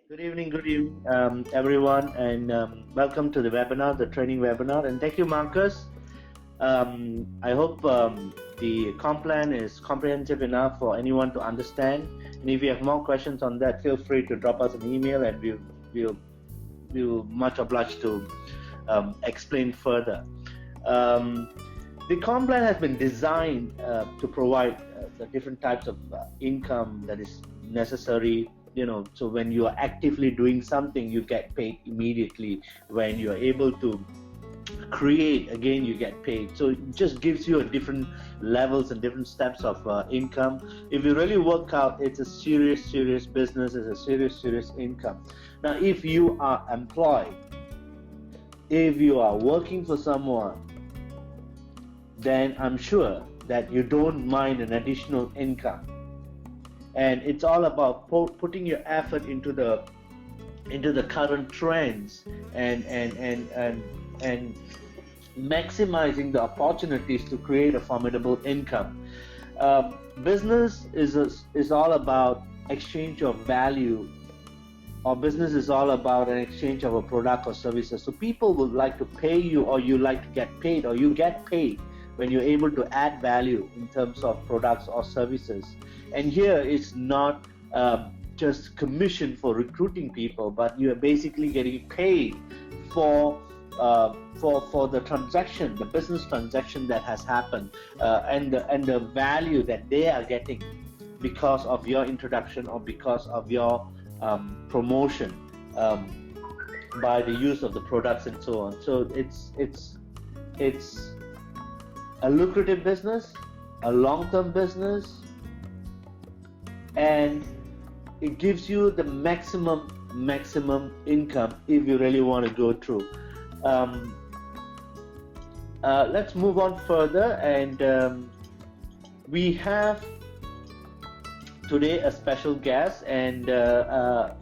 Good evening, everyone, and welcome to the webinar, the training webinar. And thank you, Marcus. I hope the comp plan is comprehensive enough for anyone to understand. And if you have more questions on that, feel free to drop us an email, and we'll much obliged to explain further. The comp plan has been designed to provide the different types of income that is necessary. So when you are actively doing something, you get paid immediately. When you are able to create, again, you get paid. So it just gives you a different levels and different steps of income. If you really work out, it's a serious business. It's a serious income. Now, if you are employed, if you are working for someone, then I'm sure that you don't mind an additional income. And it's all about putting your effort into the current trends and maximizing the opportunities to create a formidable income. Business is all about exchange of value, or business is all about an exchange of a product or services. So people would like to pay you, or you like to get paid, or you get paid when you're able to add value in terms of products or services. And here it's not just commission for recruiting people, but you are basically getting paid for the transaction, the business transaction that has happened, and the value that they are getting because of your introduction or because of your promotion by the use of the products and so on. So it's a lucrative business, a long-term business, and it gives you the maximum income if you really want to go through. Let's move on further, and we have today a special guest. And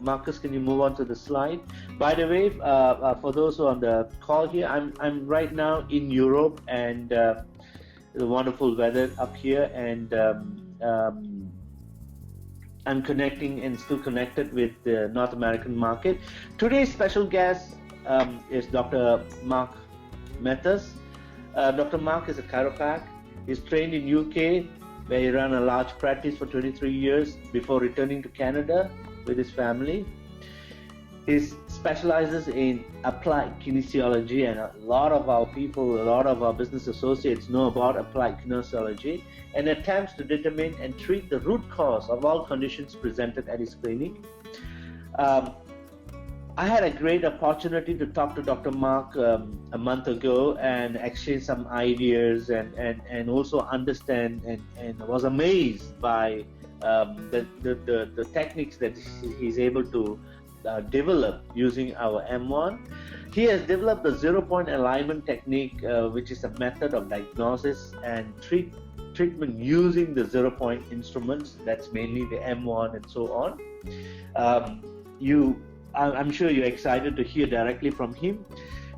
Marcus, can you move on to the slide? By the way, for those who are on the call here, I'm right now in Europe, and the wonderful weather up here, and I'm connecting and still connected with the North American market. Today's special guest is Dr. Mark Mathers. Dr. Mark is a chiropractor. He's trained in UK, where he ran a large practice for 23 years before returning to Canada with his family. He specializes in applied kinesiology, and a lot of our people, a lot of our business associates know about applied kinesiology, and attempts to determine and treat the root cause of all conditions presented at his clinic. I had a great opportunity to talk to Dr. Mark a month ago and exchange some ideas and also understand, and was amazed by the techniques that he's able to develop using our M1. He has developed the 0-point alignment technique, which is a method of diagnosis and treatment using the 0-point instruments. That's mainly the M1 and so on. I'm sure you're excited to hear directly from him.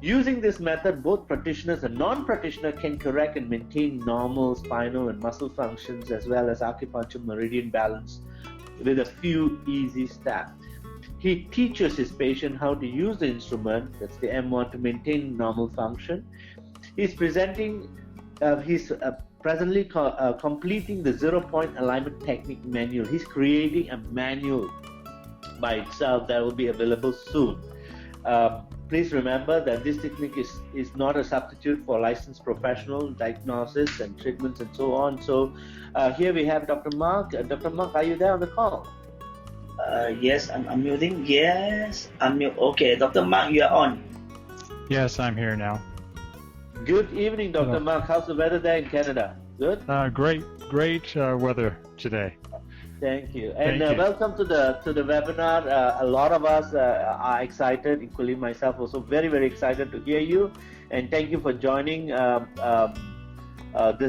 Using this method, both practitioners and non-practitioner can correct and maintain normal spinal and muscle functions, as well as acupuncture meridian balance with a few easy steps. He teaches his patient how to use the instrument, that's the M1, to maintain normal function. He's presently completing the 0-point alignment technique manual. He's creating a manual by itself that will be available soon. Please remember that this technique is not a substitute for licensed professional diagnosis and treatments and so on. So here we have Dr. Mark. Dr. Mark, are you there on the call? Yes, I'm muting. Yes, I'm mute. Okay, Dr. Mark, you are on. Yes, I'm here now. Good evening, Dr. Mark. How's the weather there in Canada? Good? Great weather today. Thank you. And welcome to the webinar. A lot of us are excited, including myself, also very excited to hear you. And thank you for joining this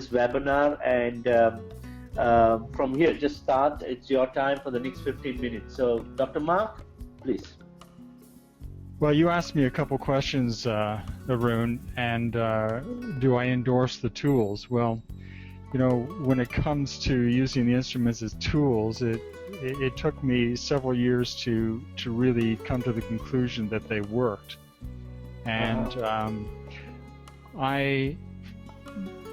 webinar. And from here, just start. It's your time for the next 15 minutes. So, Dr. Mark, please. Well, you asked me a couple questions, Arun, and do I endorse the tools? Well, you know, when it comes to using the instruments as tools, it took me several years to really come to the conclusion that they worked. And I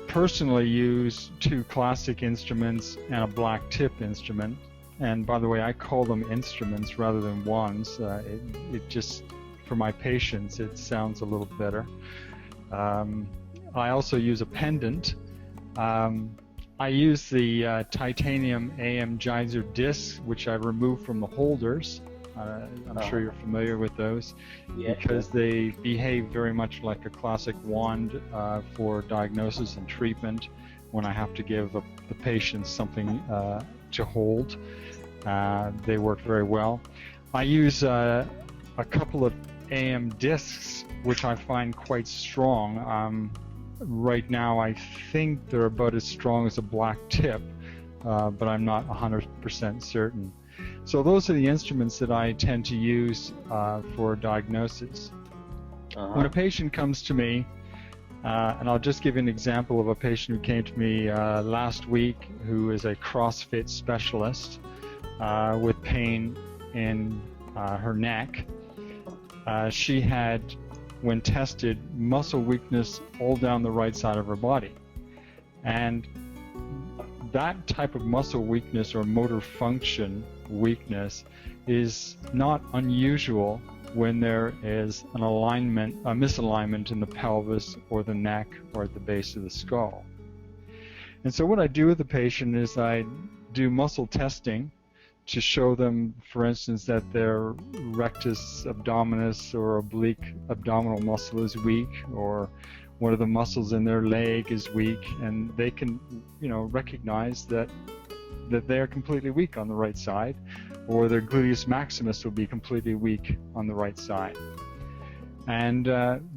personally use two classic instruments and a black tip instrument. And by the way, I call them instruments rather than wands. It just, for my patients, it sounds a little better. I also use a pendant. I use the titanium AM Geyser discs, which I remove from the holders. I'm sure you're familiar with those, because they behave very much like a classic wand for diagnosis and treatment when I have to give the patient something to hold. They work very well. I use a couple of AM discs, which I find quite strong. Right now I think they're about as strong as a black tip, but I'm not 100% certain. So those are the instruments that I tend to use for diagnosis. When a patient comes to me, and I'll just give you an example of a patient who came to me last week who is a CrossFit specialist with pain in her neck. She had, when tested, muscle weakness all down the right side of her body. And that type of muscle weakness or motor function weakness is not unusual when there is a misalignment in the pelvis or the neck or at the base of the skull. And so what I do with the patient is I do muscle testing to show them, for instance, that their rectus abdominis or oblique abdominal muscle is weak, or one of the muscles in their leg is weak, and they can, recognize that they are completely weak on the right side, or their gluteus maximus will be completely weak on the right side. And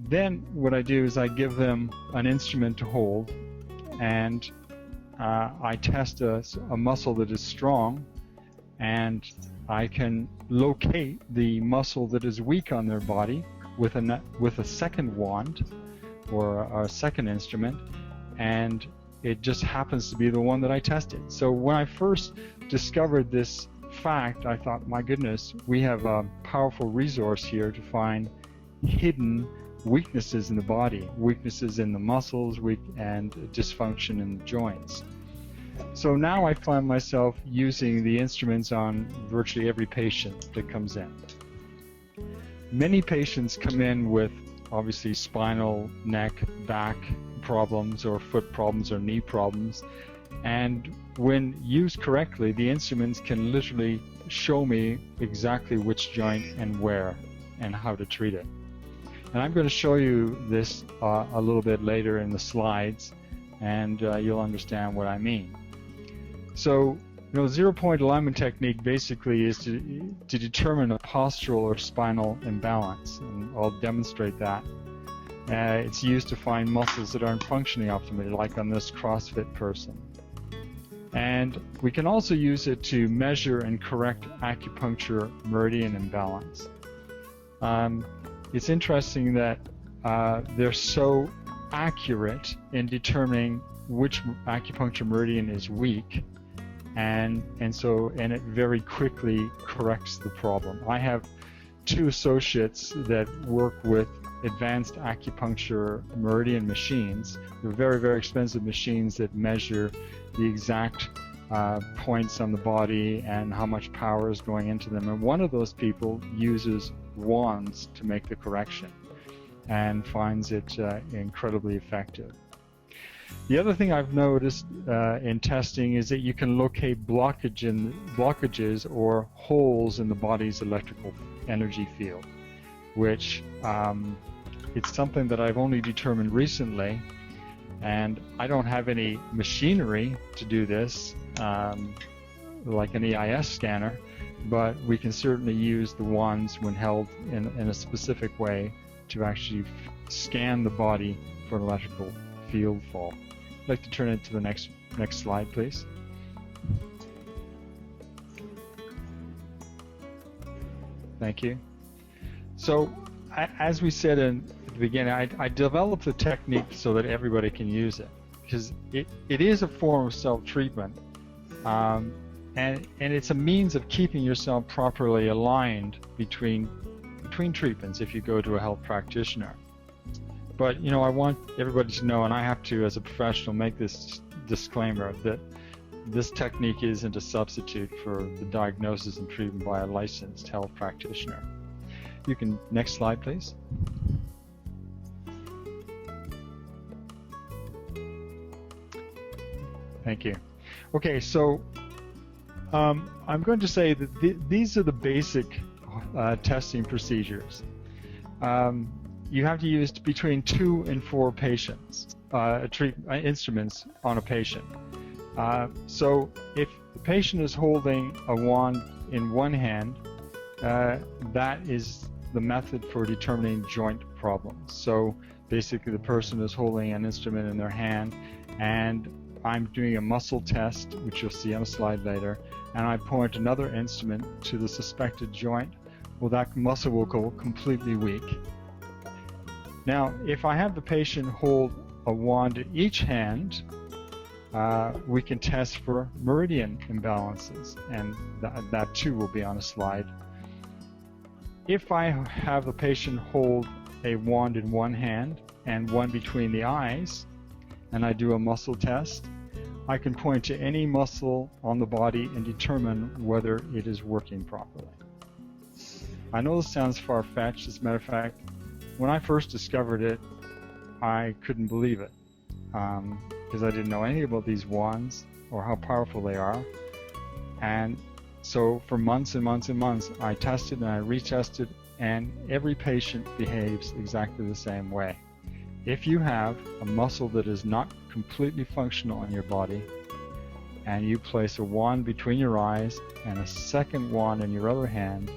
then what I do is I give them an instrument to hold, and I test a muscle that is strong, and I can locate the muscle that is weak on their body with a second wand or a second instrument, and it just happens to be the one that I tested. So when I first discovered this fact, I thought, my goodness, we have a powerful resource here to find hidden weaknesses in the body, weaknesses in the muscles, and dysfunction in the joints. So now I find myself using the instruments on virtually every patient that comes in. Many patients come in with obviously spinal, neck, back problems, or foot problems, or knee problems, and when used correctly, the instruments can literally show me exactly which joint and where and how to treat it. And I'm going to show you this a little bit later in the slides, and you'll understand what I mean. So, zero-point alignment technique basically is to determine a postural or spinal imbalance, and I'll demonstrate that. It's used to find muscles that aren't functioning optimally, like on this CrossFit person. And we can also use it to measure and correct acupuncture meridian imbalance. It's interesting that they're so accurate in determining which acupuncture meridian is weak, and it very quickly corrects the problem. I have two associates that work with advanced acupuncture meridian machines. They're very, very expensive machines that measure the exact points on the body and how much power is going into them. And one of those people uses wands to make the correction and finds it incredibly effective. The other thing I've noticed in testing is that you can locate blockages or holes in the body's electrical energy field, which it's something that I've only determined recently, and I don't have any machinery to do this, like an EIS scanner, but we can certainly use the wands when held in a specific way to actually scan the body for an electrical field fault. I'd like to turn it to the next slide, please. Thank you. So, as we said at the beginning, I developed the technique so that everybody can use it, because it is a form of self-treatment, and and it's a means of keeping yourself properly aligned between treatments if you go to a health practitioner. But I want everybody to know, and I have to as a professional make this disclaimer, that this technique isn't a substitute for the diagnosis and treatment by a licensed health practitioner. You can, next slide please. Thank you. Okay, so I'm going to say that these are the basic testing procedures. You have to use between 2 and 4 patients, instruments on a patient. So if the patient is holding a wand in one hand, that is the method for determining joint problems. So basically the person is holding an instrument in their hand, and I'm doing a muscle test, which you'll see on a slide later, and I point another instrument to the suspected joint. Well, that muscle will go completely weak. Now, if I have the patient hold a wand in each hand, we can test for meridian imbalances, and that too will be on a slide. If I have the patient hold a wand in one hand and one between the eyes, and I do a muscle test, I can point to any muscle on the body and determine whether it is working properly. I know this sounds far-fetched. As a matter of fact, when I first discovered it, I couldn't believe it, because I didn't know anything about these wands or how powerful they are. And so for months and months and months, I tested and I retested, and every patient behaves exactly the same way. If you have a muscle that is not completely functional in your body, and you place a wand between your eyes and a second wand in your other hand,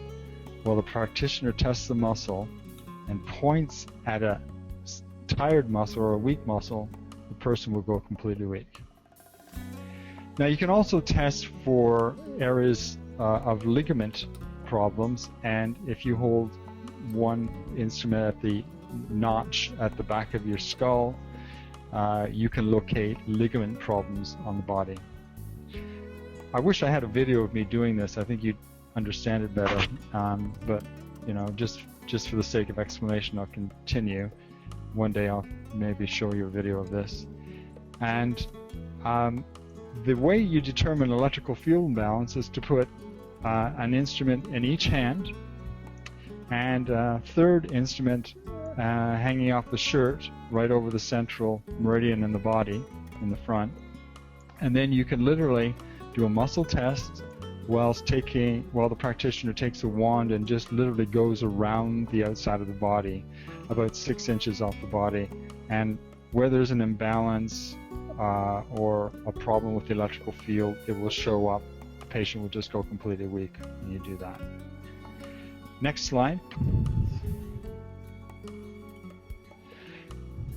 well, the practitioner tests the muscle and points at a tired muscle or a weak muscle, the person will go completely weak. Now, you can also test for areas of ligament problems, and if you hold one instrument at the notch at the back of your skull, you can locate ligament problems on the body. I wish I had a video of me doing this. I think you'd understand it better, but just for the sake of explanation, I'll continue. One day I'll maybe show you a video of this. And the way you determine electrical field imbalance is to put an instrument in each hand and a third instrument hanging off the shirt right over the central meridian in the body, in the front. And then you can literally do a muscle test while the practitioner takes a wand and just literally goes around the outside of the body, about 6 inches off the body. And where there's an imbalance or a problem with the electrical field, it will show up. The patient will just go completely weak when you do that. Next slide.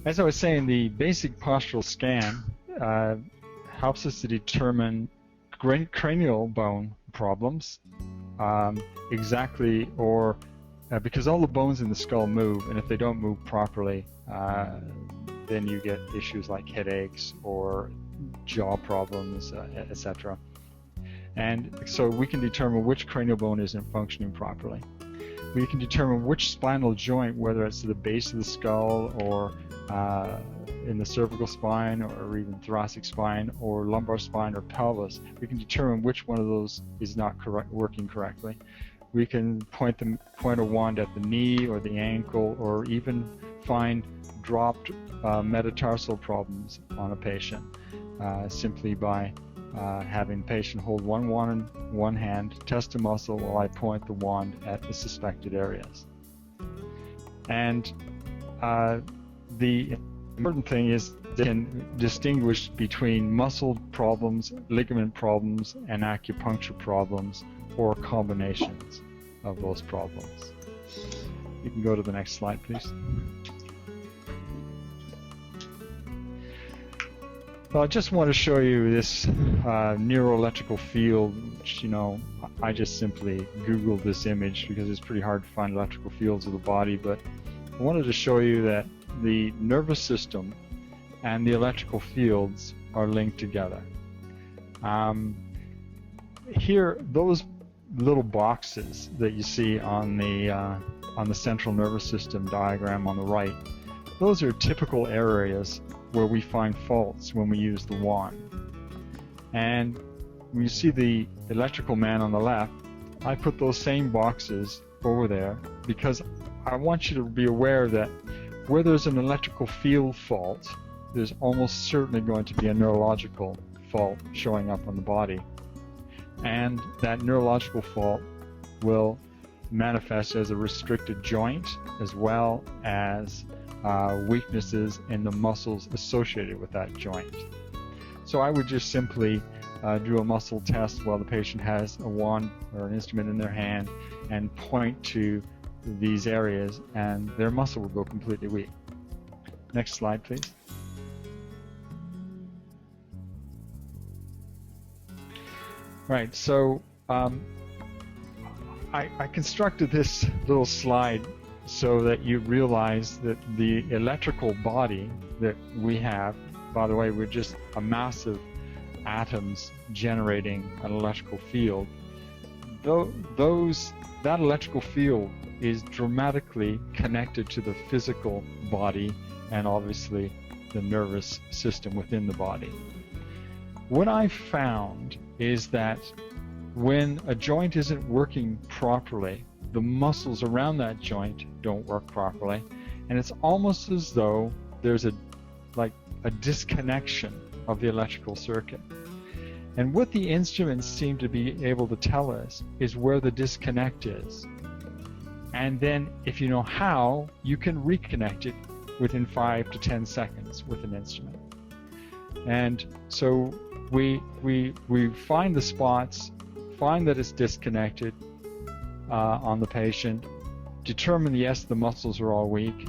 As I was saying, the basic postural scan helps us to determine cranial bone problems exactly, or because all the bones in the skull move, and if they don't move properly, then you get issues like headaches or jaw problems, etc. And so we can determine which cranial bone isn't functioning properly. We can determine which spinal joint, whether it's to the base of the skull or in the cervical spine or even thoracic spine or lumbar spine or pelvis. We can determine which one of those is not working correctly. We can point a wand at the knee or the ankle, or even find dropped metatarsal problems on a patient simply by having the patient hold one wand in one hand, test a muscle while I point the wand at the suspected areas. And the important thing is they can distinguish between muscle problems, ligament problems, and acupuncture problems, or combinations of those problems. You can go to the next slide, please. Well, I just want to show you this neuroelectrical field, which, I just simply Googled this image because it's pretty hard to find electrical fields of the body, but I wanted to show you that the nervous system and the electrical fields are linked together. here, those little boxes that you see on the central nervous system diagram on the right, those are typical areas where we find faults when we use the wand. And when you see the electrical man on the left, I put those same boxes over there because I want you to be aware that where there's an electrical field fault, there's almost certainly going to be a neurological fault showing up on the body. And that neurological fault will manifest as a restricted joint as well as weaknesses in the muscles associated with that joint. So I would just simply do a muscle test while the patient has a wand or an instrument in their hand and point to these areas, and their muscle will go completely weak. Next slide, please. Right, so I constructed this little slide so that you realize that the electrical body that we have, by the way, we're just a mass of atoms generating an electrical field. That electrical field is dramatically connected to the physical body and obviously the nervous system within the body. What I found is that when a joint isn't working properly, the muscles around that joint don't work properly, and it's almost as though there's a disconnection of the electrical circuit. And what the instruments seem to be able to tell us is where the disconnect is. And then if you know how, you can reconnect it within 5 to 10 seconds with an instrument. And so we find the spots, find that it's disconnected on the patient, determine yes, the muscles are all weak,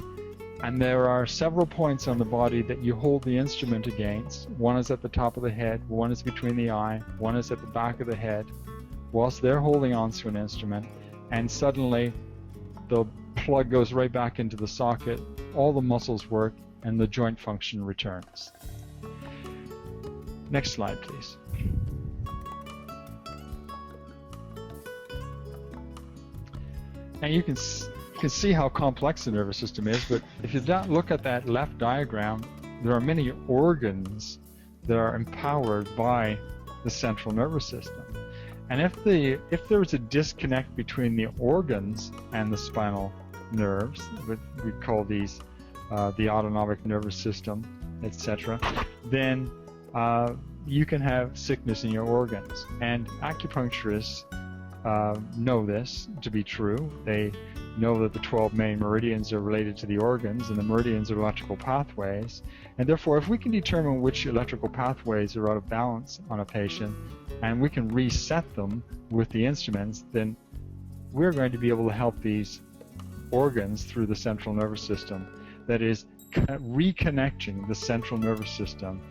and there are several points on the body that you hold the instrument against. One is at the top of the head, one is between the eye, one is at the back of the head, whilst they're holding onto an instrument, and suddenly the plug goes right back into the socket, all the muscles work, and the joint function returns. Next slide, please. And you can see how complex the nervous system is, but if you look at that left diagram, there are many organs that are empowered by the central nervous system. And if there is a disconnect between the organs and the spinal nerves, we call these the autonomic nervous system, etc., then you can have sickness in your organs. And acupuncturists know this to be true. They know that the 12 main meridians are related to the organs, and the meridians are electrical pathways. And therefore, if we can determine which electrical pathways are out of balance on a patient, and we can reset them with the instruments, then we're going to be able to help these organs through the central nervous system. That is, reconnecting the central nervous system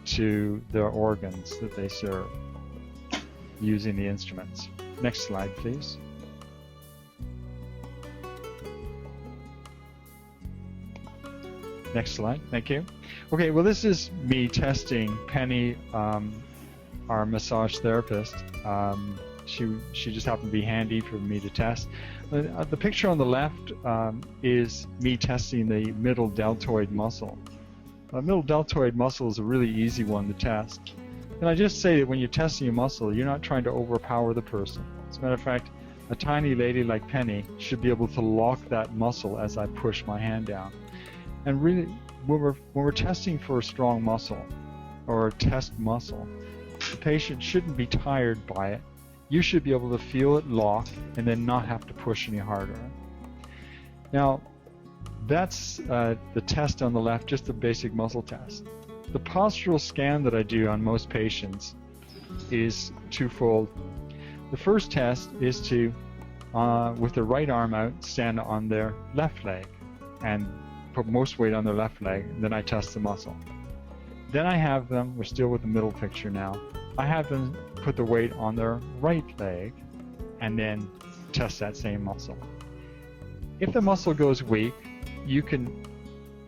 to their organs that they serve using the instruments. Next slide, please. Next slide, thank you. Okay, well, this is me testing Penny, our massage therapist. She just happened to be handy for me to test. The picture on the left is me testing the middle deltoid muscle. The middle deltoid muscle is a really easy one to test. And I just say that when you're testing a muscle, you're not trying to overpower the person. As a matter of fact, a tiny lady like Penny should be able to lock that muscle as I push my hand down. And really, when we're testing for a strong muscle or a test muscle, the patient shouldn't be tired by it. You should be able to feel it lock and then not have to push any harder. Now, that's the test on the left, just a basic muscle test. The postural scan that I do on most patients is twofold. The first test is to, with the right arm out, stand on their left leg and put most weight on their left leg, and then I test the muscle. Then I have them, we're still with the middle picture now, I have them put the weight on their right leg and then test that same muscle. If the muscle goes weak, you can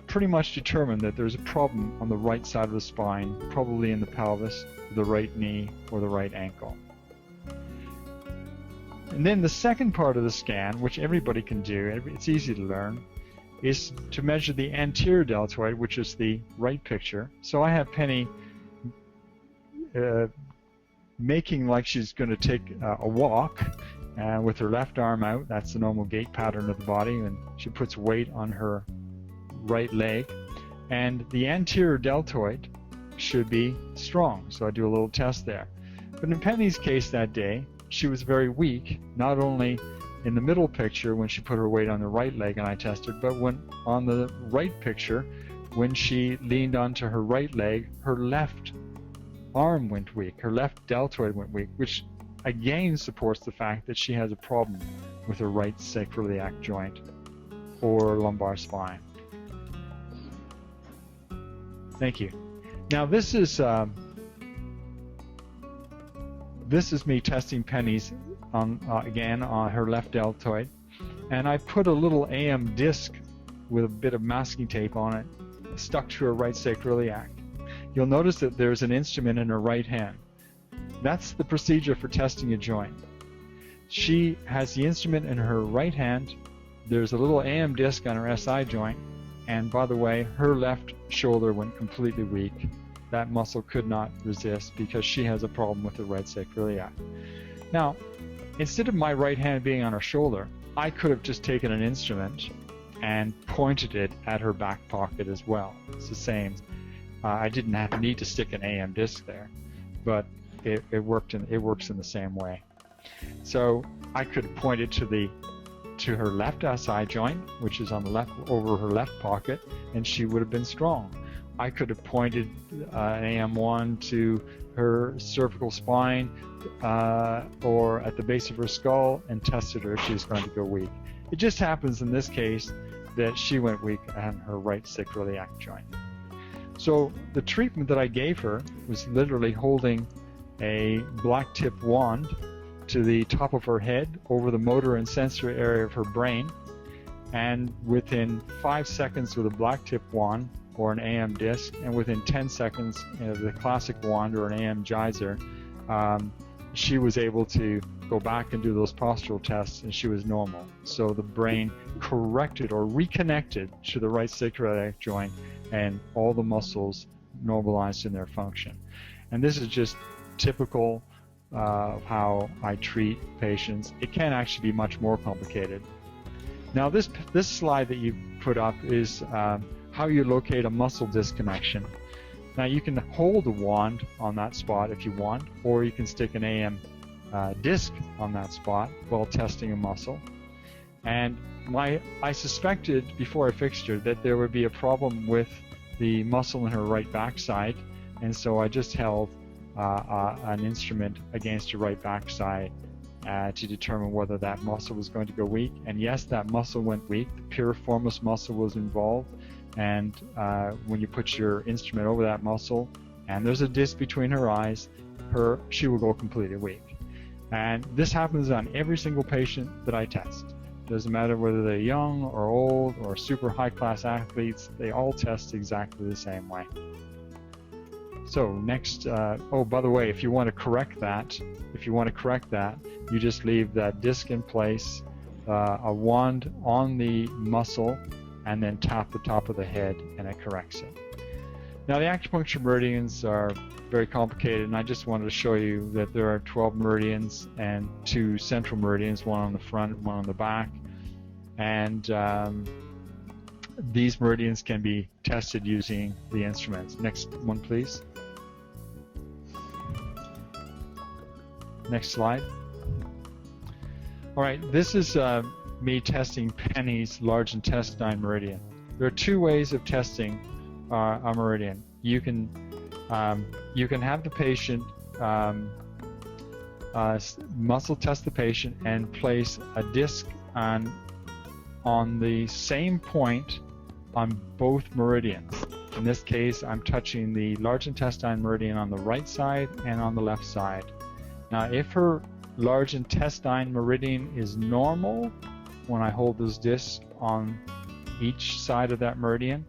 pretty much determine that there's a problem on the right side of the spine, probably in the pelvis, the right knee, or the right ankle. And then the second part of the scan, which everybody can do, it's easy to learn, is to measure the anterior deltoid, which is the right picture. So I have Penny making like she's going to take a walk with her left arm out. That's the normal gait pattern of the body, and she puts weight on her right leg. And the anterior deltoid should be strong, so I do a little test there. But in Penny's case that day, she was very weak, not only in the middle picture when she put her weight on the right leg and I tested, but when on the right picture, when she leaned onto her right leg, her left arm went weak, her left deltoid went weak, which again supports the fact that she has a problem with her right sacroiliac joint or lumbar spine. Thank you. Now this is me testing Penny's again on her left deltoid, and I put a little AM disc with a bit of masking tape on it stuck to her right sacroiliac. You'll notice that there's an instrument in her right hand. That's the procedure for testing a joint. She has the instrument in her right hand, there's a little AM disc on her SI joint, and by the way, her left shoulder went completely weak. That muscle could not resist because she has a problem with the right sacroiliac. Now, instead of my right hand being on her shoulder, I could have just taken an instrument and pointed it at her back pocket as well. It's the same. I didn't need to stick an AM disc there, but it works in the same way. So I could point it to her left SI joint, which is on the left over her left pocket, and she would have been strong. I could have pointed an AM1 to her cervical spine or at the base of her skull and tested her if she was going to go weak. It just happens in this case that she went weak on her right sacroiliac joint. So the treatment that I gave her was literally holding a black tip wand to the top of her head over the motor and sensory area of her brain, and within 5 seconds with a black tip wand or an AM disc, and within 10 seconds of the classic wand or an AM geyser, she was able to go back and do those postural tests, and she was normal. So the brain corrected or reconnected to the right sacroiliac joint, and all the muscles normalized in their function. And this is just typical of how I treat patients. It can actually be much more complicated. Now this slide that you put up is how you locate a muscle disconnection. Now you can hold a wand on that spot if you want, or you can stick an AM disc on that spot while testing a muscle. And I suspected before I fixed her that there would be a problem with the muscle in her right backside, and so I just held an instrument against her right backside to determine whether that muscle was going to go weak. And yes, that muscle went weak. The piriformis muscle was involved, and when you put your instrument over that muscle and there's a disc between her eyes, she will go completely weak. And this happens on every single patient that I test. Doesn't matter whether they're young or old or super high-class athletes, they all test exactly the same way. So next, oh, by the way, if you want to correct that, you just leave that disc in place, a wand on the muscle, and then tap the top of the head, and it corrects it. Now the acupuncture meridians are very complicated, and I just wanted to show you that there are 12 meridians and 2 central meridians, one on the front and one on the back. And these meridians can be tested using the instruments. Next one, please. Next slide. All right, this is me testing Penny's large intestine meridian. There are 2 ways of testing a meridian. You can have the patient muscle test the patient and place a disc on the same point on both meridians. In this case, I'm touching the large intestine meridian on the right side and on the left side. Now, if her large intestine meridian is normal, when I hold those discs on each side of that meridian,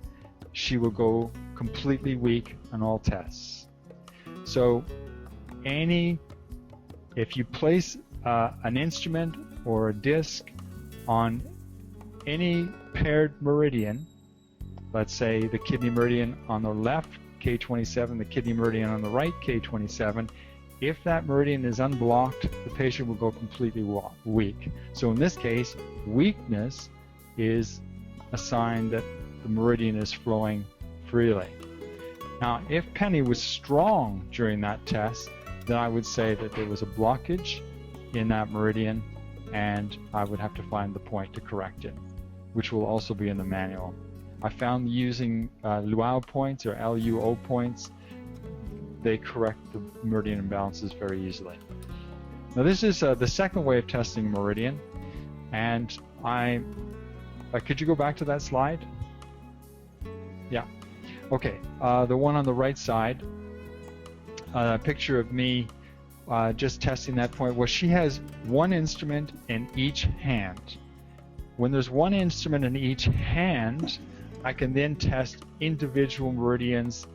she will go completely weak on all tests. So if you place an instrument or a disc on any paired meridian, let's say the kidney meridian on the left, K27, the kidney meridian on the right, K27, if that meridian is unblocked, the patient will go completely weak. So in this case, weakness is a sign that the meridian is flowing freely. Now, if Penny was strong during that test, then I would say that there was a blockage in that meridian, and I would have to find the point to correct it, which will also be in the manual. I found using Luo points or LUO points, they correct the meridian imbalances very easily. Now this is the second way of testing meridian, and could you go back to that slide? Yeah. Okay, the one on the right side, a picture of me just testing that point. Well, she has one instrument in each hand. When there's one instrument in each hand, I can then test individual meridians,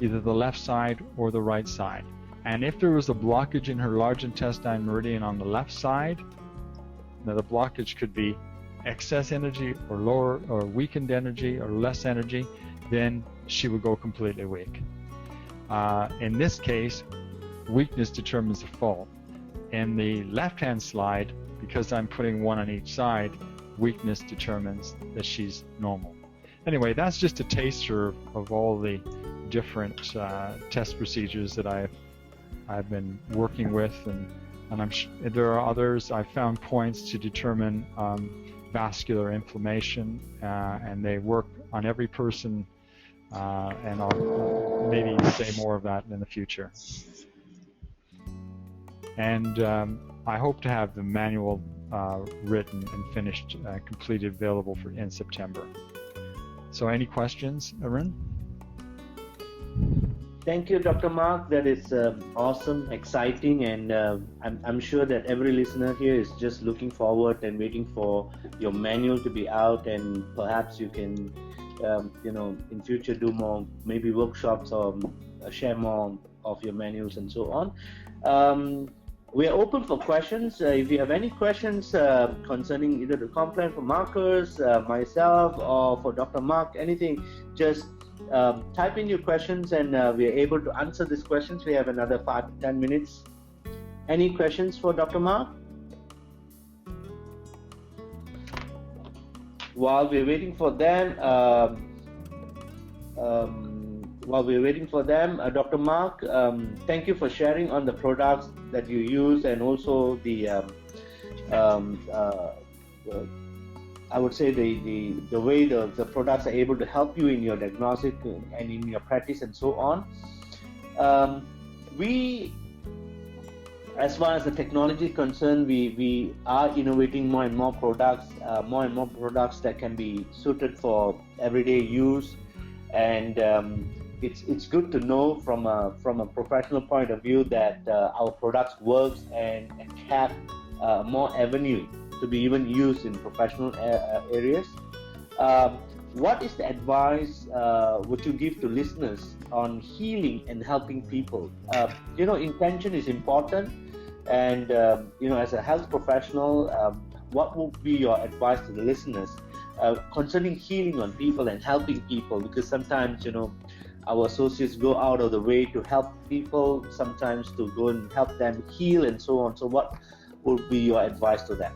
either the left side or the right side. And if there was a blockage in her large intestine meridian on the left side, now the blockage could be excess energy or lower or weakened energy or less energy, then she would go completely weak. In this case, weakness determines the fault. In the left-hand slide, because I'm putting one on each side, weakness determines that she's normal. Anyway, that's just a taster of all the different test procedures that I've been working with, and there are others. I've found points to determine vascular inflammation, and they work on every person, and I'll maybe say more of that in the future. And I hope to have the manual written and finished, completed, available in September. So any questions, Arun? Thank you, Dr. Mark. That is awesome, exciting, and I'm sure that every listener here is just looking forward and waiting for your manual to be out, and perhaps you can, in future do more, maybe workshops or share more of your manuals and so on. We are open for questions. If you have any questions concerning either the Complan for Marcus, myself, or for Dr. Mark, anything, just type in your questions, and we are able to answer these questions. We have another 5 to 10 minutes. Any questions for Dr. Mark? While we're waiting for them, Dr. Mark, thank you for sharing on the products that you use, and also the I would say the way the products are able to help you in your diagnostic and in your practice and so on. We, as far as the technology is concerned, we are innovating more and more products that can be suited for everyday use, and it's good to know from a professional point of view that our products works and have more avenue to be even used in professional areas. What is the advice would you give to listeners on healing and helping people? Intention is important, and as a health professional, what would be your advice to the listeners concerning healing on people and helping people? Because sometimes our associates go out of the way to help people, sometimes to go and help them heal and so on. So what would be your advice to them?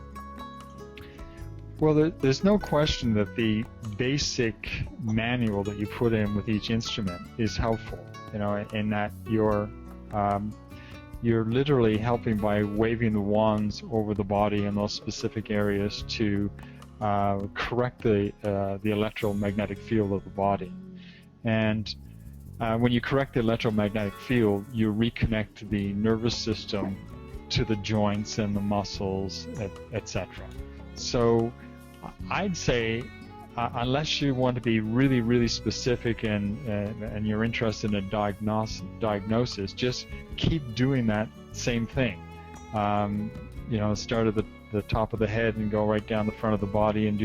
Well, there's no question that the basic manual that you put in with each instrument is helpful, in that you're literally helping by waving the wands over the body in those specific areas to correct the electromagnetic field of the body. And when you correct the electromagnetic field, you reconnect the nervous system to the joints and the muscles, etc. So I'd say, unless you want to be really, really specific and you're interested in a diagnosis, just keep doing that same thing. Start at the top of the head and go right down the front of the body and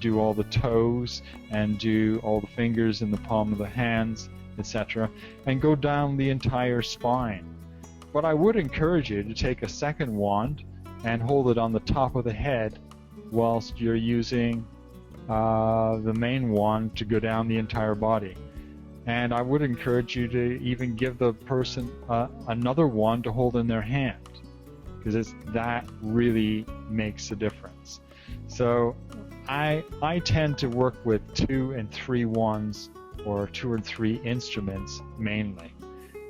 do all the toes and do all the fingers in the palm of the hands, etc., and go down the entire spine. But I would encourage you to take a second wand and hold it on the top of the head whilst you're using the main wand to go down the entire body. And I would encourage you to even give the person another wand to hold in their hand, because that really makes a difference. So I tend to work with 2 and 3 wands, or 2 or 3 instruments mainly,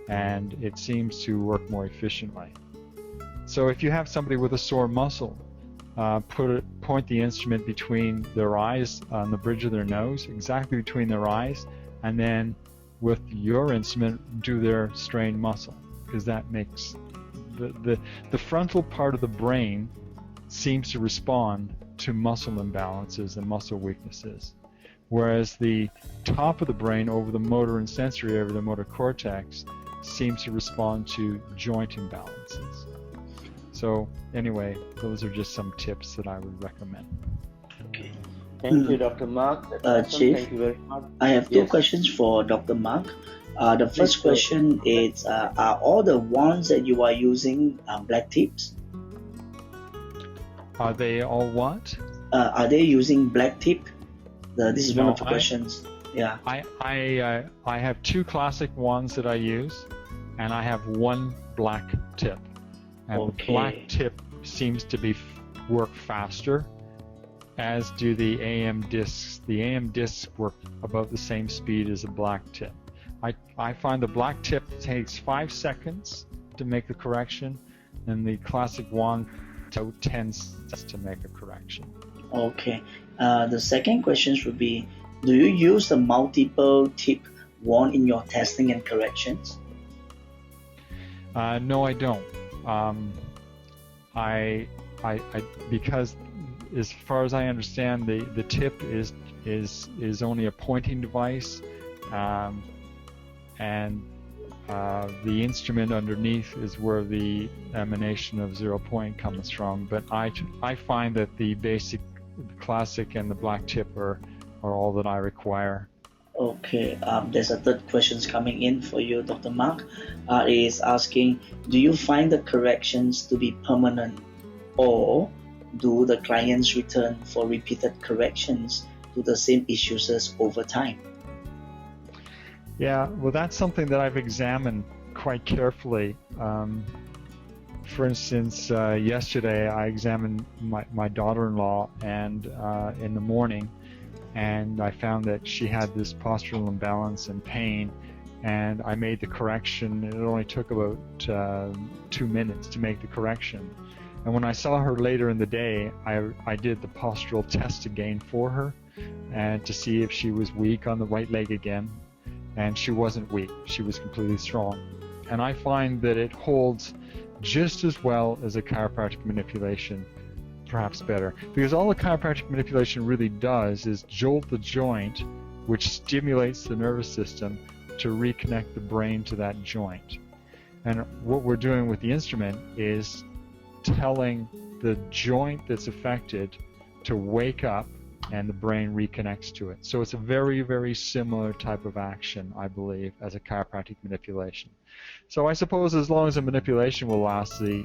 and it seems to work more efficiently. So if you have somebody with a sore muscle, point the instrument between their eyes, on the bridge of their nose, exactly between their eyes, and then with your instrument do their strained muscle, because that makes the frontal part of the brain seems to respond to muscle imbalances and muscle weaknesses, whereas the top of the brain over the motor and sensory area, the motor cortex, seems to respond to joint imbalances. So anyway, those are just some tips that I would recommend. Okay. Thank you, Dr. Mark. That's awesome. Chief, thank you very much. I have 2 questions for Dr. Mark. The first question is, are all the wands that you are using black tips? Are they all what? Are they using black tip? This is one of the questions. Yeah. I have 2 classic wands that I use, and I have 1 black tip. And the black tip seems to work faster, as do the AM discs. The AM discs work about the same speed as a black tip. I find the black tip takes 5 seconds to make the correction, and the classic wand takes 10 seconds to make a correction. Okay. The second question would be, do you use the multiple tip wand in your testing and corrections? No, I don't. I because as far as I understand, the tip is only a pointing device, and the instrument underneath is where the emanation of 0 point comes from. But I find that the basic, the classic, and the black tip are all that I require. Okay, there's a third question coming in for you, Dr. Mark. Is asking, do you find the corrections to be permanent, or do the clients return for repeated corrections to the same issues over time? Yeah, well, that's something that I've examined quite carefully. For instance, yesterday I examined my daughter-in-law, and in the morning, and I found that she had this postural imbalance and pain, and I made the correction. It only took about 2 minutes to make the correction. And when I saw her later in the day, I did the postural test again for her, and to see if she was weak on the right leg again, and she wasn't weak. She was completely strong. And I find that it holds just as well as a chiropractic manipulation, perhaps better, because all the chiropractic manipulation really does is jolt the joint, which stimulates the nervous system to reconnect the brain to that joint. And what we're doing with the instrument is telling the joint that's affected to wake up, and the brain reconnects to it. So it's a very, very similar type of action, I believe, as a chiropractic manipulation. So I suppose as long as the manipulation will last, the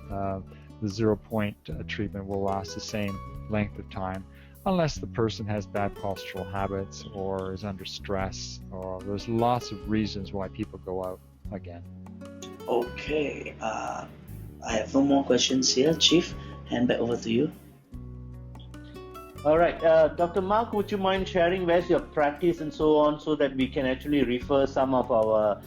0 point treatment will last the same length of time, unless the person has bad postural habits or is under stress, or there's lots of reasons why people go out again. Okay, I have no more questions here. Chief, hand back over to you. All right, Dr. Mark, would you mind sharing where's your practice and so on, so that we can actually refer some of our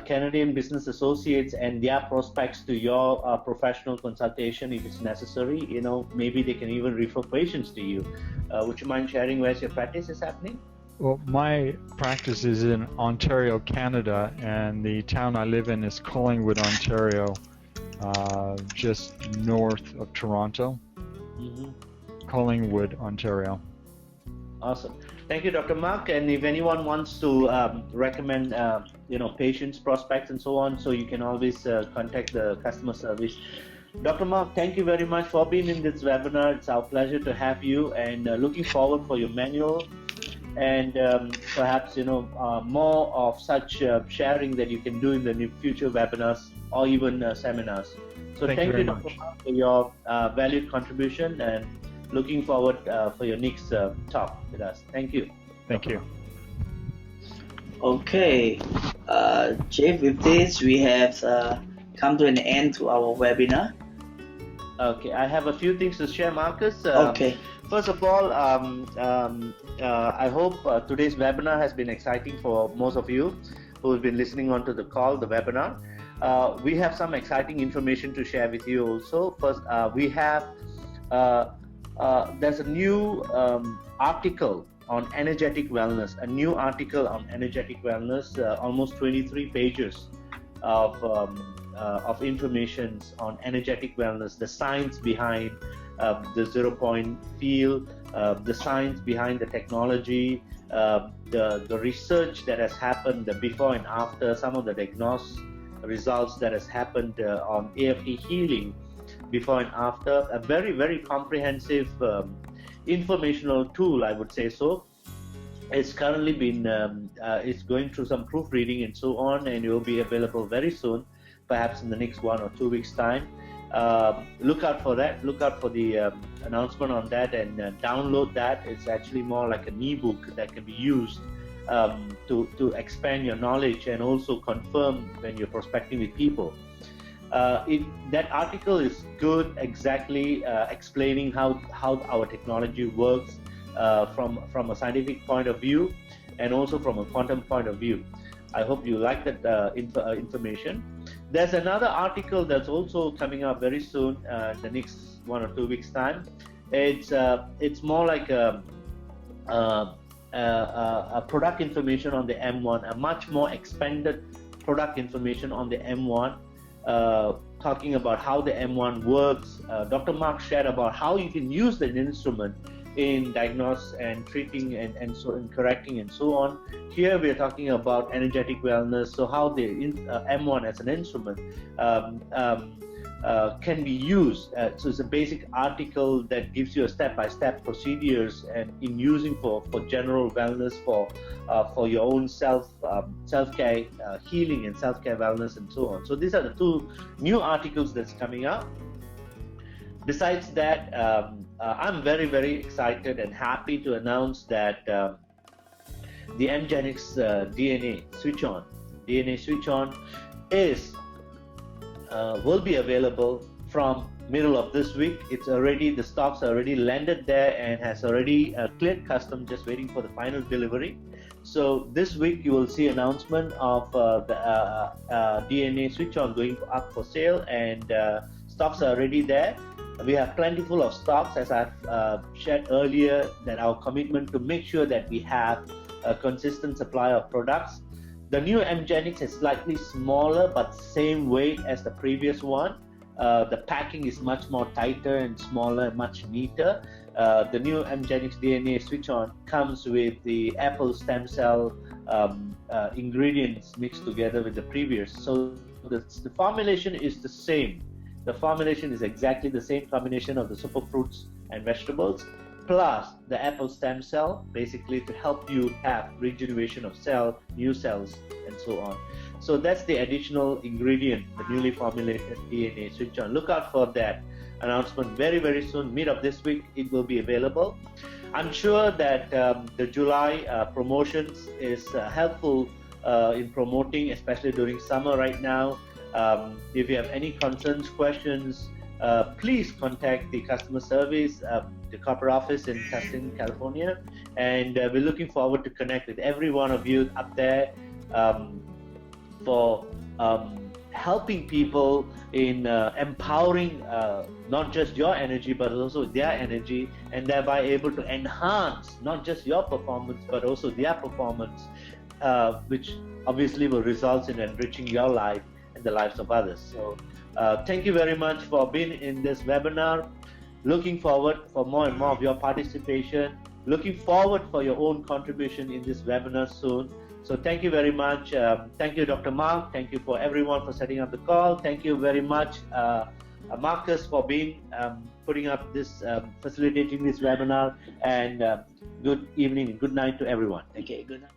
Canadian business associates and their prospects to your professional consultation if it's necessary? You know, maybe they can even refer patients to you. Would you mind sharing where's your practice is happening? Well, my practice is in Ontario, Canada, and the town I live in is Collingwood, Ontario, just north of Toronto. Mm-hmm. Collingwood, Ontario. Awesome. Thank you, Dr. Mark. And if anyone wants to recommend, patients, prospects, and so on, so you can always contact the customer service. Dr. Mark, thank you very much for being in this webinar. It's our pleasure to have you, and looking forward for your manual, and perhaps more of such sharing that you can do in the future webinars or even seminars. So Thank you very Dr. much. Mark, for your valued contribution, and looking forward for your next talk with us. Thank you. Thank you. Okay, Jeff, with this we have come to an end to our webinar. Okay, I have a few things to share, Marcus. Okay. First of all, I hope today's webinar has been exciting for most of you who have been listening on to the call, the webinar. We have some exciting information to share with you also. First, we have, there's a new article on energetic wellness, almost 23 pages of information on energetic wellness, the science behind the 0 point field, the science behind the technology, the research that has happened, the before and after, some of the diagnosis results that has happened on AFT healing before and after. A very, very comprehensive informational tool, I would say so. It's currently been it's going through some proofreading and so on, and it will be available very soon, perhaps in the next 1 or 2 weeks time. Look out for that. Look out for the announcement on that, and download that. It's actually more like an ebook that can be used to expand your knowledge and also confirm when you're prospecting with people. That article is good, exactly explaining how our technology works from a scientific point of view and also from a quantum point of view. I hope you like that information. There's another article that's also coming up very soon, the next 1 or 2 weeks time. It's more like a product information on the M1, a much more expanded product information on the M1, talking about how the M1 works. Dr. Mark shared about how you can use the instrument in diagnosing and treating and correcting and so on. Here we are talking about energetic wellness, so how the M1 as an instrument can be used. So it's a basic article that gives you a step-by-step procedures and in using for general wellness, for your own self-care, healing and self-care wellness and so on. So these are the 2 new articles that's coming up. Besides that, I'm very, very excited and happy to announce that the AmGenix DNA switch-on is will be available from middle of this week. The stocks are already landed there and has already cleared custom, just waiting for the final delivery. So this week you will see announcement of the DNA switch-on going up for sale, and stocks are already there. We have plentiful of stocks, as I've shared earlier, that our commitment to make sure that we have a consistent supply of products. The new AmGenix is slightly smaller but same weight as the previous one. The packing is much more tighter and smaller and much neater. The new AmGenix DNA switch-on comes with the apple stem cell ingredients mixed together with the previous. So the formulation is the same. The formulation is exactly the same combination of the superfruits and vegetables, plus the apple stem cell, basically to help you have regeneration of cell, new cells, and so on. So that's the additional ingredient, the newly formulated DNA switch-on. Look out for that announcement very, very soon. Mid of this week, it will be available. I'm sure that the July promotions is helpful in promoting, especially during summer right now. If you have any concerns, questions, please contact the customer service, the corporate office in Tustin, California, and we're looking forward to connect with every one of you up there for helping people in empowering not just your energy but also their energy, and thereby able to enhance not just your performance but also their performance, which obviously will result in enriching your life and the lives of others. So thank you very much for being in this webinar. Looking forward for more and more of your participation. Looking forward for your own contribution in this webinar soon. So thank you very much. Thank you, Dr. Mark. Thank you for everyone for setting up the call. Thank you very much, Marcus, for being putting up this, facilitating this webinar. And good evening and good night to everyone. Okay, good night.